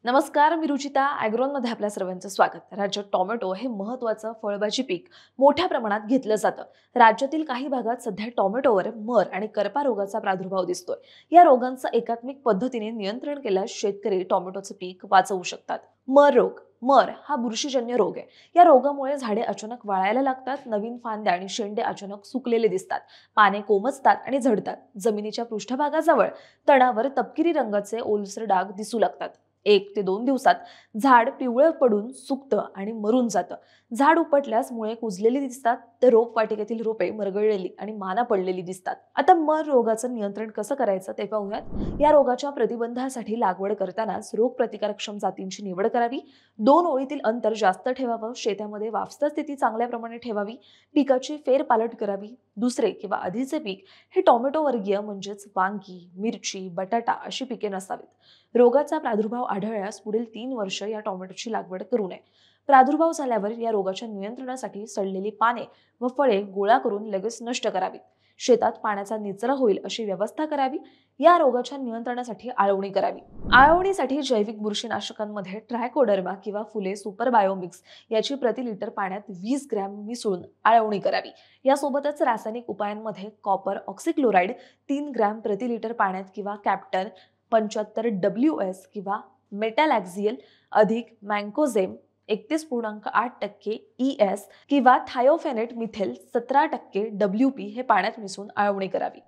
नमस्कार, मी रुचिता. ॲग्रोनमध्ये आपल्या सर्वांचं स्वागत. राज्यात टोमॅटो हे महत्त्वाचं फळभाजी पीक मोठ्या प्रमाणात घेतलं जातं. राज्यातील काही भागात सध्या टोमॅटोवर मर आणि करपा रोगाचा प्रादुर्भाव दिसतोय. या रोगांचं एकात्मिक पद्धतीने नियंत्रण केल्यास शेतकरी टोमॅटोचं पीक वाचवू शकतात. मर हा बुरशीजन्य रोग आहे. या रोगामुळे झाडे अचानक वाळायला लागतात, नवीन फांद्या आणि शेंडे अचानक सुकलेले दिसतात, पाने कोमजतात आणि झडतात. जमिनीच्या पृष्ठभागाजवळ तणावर तपकिरी रंगाचे ओलसर डाग दिसू लागतात. 1 ते 2 दिवसात झाड पिवळं पडून सुकतं आणि मरून जातं. झाड उपटल्यास मुळे कुजलेली दिसतात, तर रोपवाटिकेतील रोपे मरगळलेली आणि माना पडलेली दिसतात. आता मर रोगाचं नियंत्रण कसं करायचं ते पाहूयात. या रोगाच्या प्रतिबंधासाठी लागवड करतानाच रोग प्रतिकारक्षम जातींची निवड करावी. 2 ओळीतील अंतर जास्त ठेवावं. शेतामध्ये वाफसा स्थिती चांगल्या प्रमाणे ठेवावी. पिकाची फेरपालट करावी. दुसरे किंवा आधीचे पीक हे टोमॅटो वर्गीय म्हणजेच वांगी, मिरची, बटाटा अशी पिके नसावीत. रोगाचा प्रादुर्भाव आढळल्यास पुढील 3 वर्ष या टोमॅटोची लागवड करू नये. प्रादुर्भाव झाल्यावर या रोगाच्या नियंत्रणासाठी सडलेली पाने व फळे गोळा करून लगेच नष्ट करावीत. शेतात पाण्याचा निचरा होईल अशी व्यवस्था करावी. या रोगाच्या नियंत्रणासाठी आळवणी करावी. आळवणीसाठी जैविक बुरशीनाशकांमध्ये ट्रायकोडर्मा किंवा फुले सुपर बायोमिक्स याची प्रति लिटर पाण्यात 20 ग्रॅम मिसळून आळवणी करावी. यासोबतच रासायनिक उपायांमध्ये कॉपर ऑक्सिक्लोराइड 3 ग्रॅम प्रति लिटर पाण्यात किंवा कॅप्टन 75 WS किंवा मेटॅलॅक्झियल अधिक मँकोझेम 31.8% ES किंवा थायोफेनेट मिथेल 17% WP हे पाण्यात मिसळून आळवणी करावी.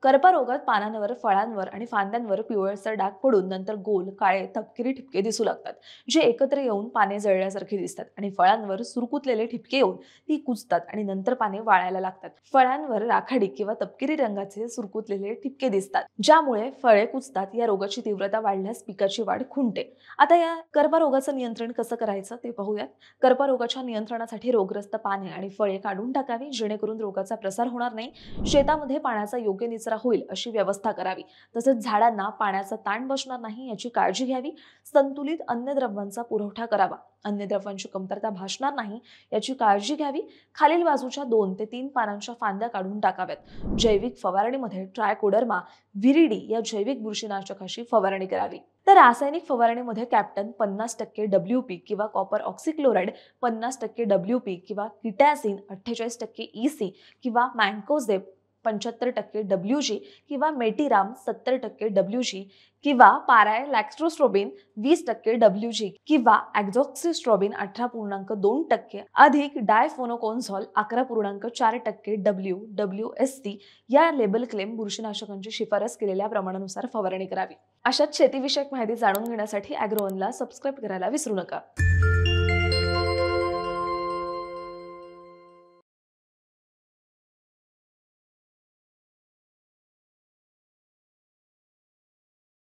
करपा रोगात पानांवर, फळांवर आणि फांद्यांवर पिवळसर डाग पडून नंतर गोल काळे तपकिरी ठिपके दिसू लागतात, जे एकत्र येऊन पाने जळल्यासारखे दिसतात आणि फळांवर सुरकुतलेले ठिपके येऊन ती कुजतात आणि नंतर पाने वाळायला लागतात. फळांवर राखाडी किंवा तपकिरी रंगाचे सुरकुतलेले ठिपके दिसतात, ज्यामुळे फळे कुजतात. या रोगाची तीव्रता वाढल्यास पिकाची वाढ खुंटते. आता या करपा रोगाचं नियंत्रण कसं करायचं ते पाहूयात. करपा रोगाच्या नियंत्रणासाठी रोगग्रस्त पाने आणि फळे काढून टाकावी, जेणेकरून रोगाचा प्रसार होणार नाही. शेतामध्ये पाण्याचा योग्य निचरा होईल अशी व्यवस्था करावी. तसेच झाडांना पाण्याचा ताण बसणार नाही याची काळजी घ्यावी. संतुलित अन्नद्रव्यांचा पुरवठा करावा. अन्नद्रव्यांची कमतरता भासणार नाही याची काळजी घ्यावी. खालील बाजूच्या 2 ते 3 पानांच्या फांद्या काढून टाकाव्यात. जैविक फवारणीमध्ये ट्रायकोडर्मा विरिडी या जैविक बुरशीनाशकाची फवारणी करावी. तर रासायनिक फवारणीमध्ये कॅप्टन 50% WP किंवा कॉपर ऑक्सिक्लोराइड 50% WP किंवा किटॅसिन 48% EC किंवा मँकोझेब 75% WG किंवा मेटीराम 70% WG किंवा पारायलॅक्स्ट्रोस्ट्रोबिन 20% WG किंवा ॲक्झॉक्सिस्ट्रोबिन 18.2% अधिक डायफोनोकोन्झॉल 11.4% WSC या लेबल क्लेम बुरशीनाशकांची शिफारस केलेल्या प्रमाणानुसार फवारणी करावी. अशाच शेतीविषयक माहिती जाणून घेण्यासाठी ॲग्रोवनला सबस्क्राईब करायला विसरू नका.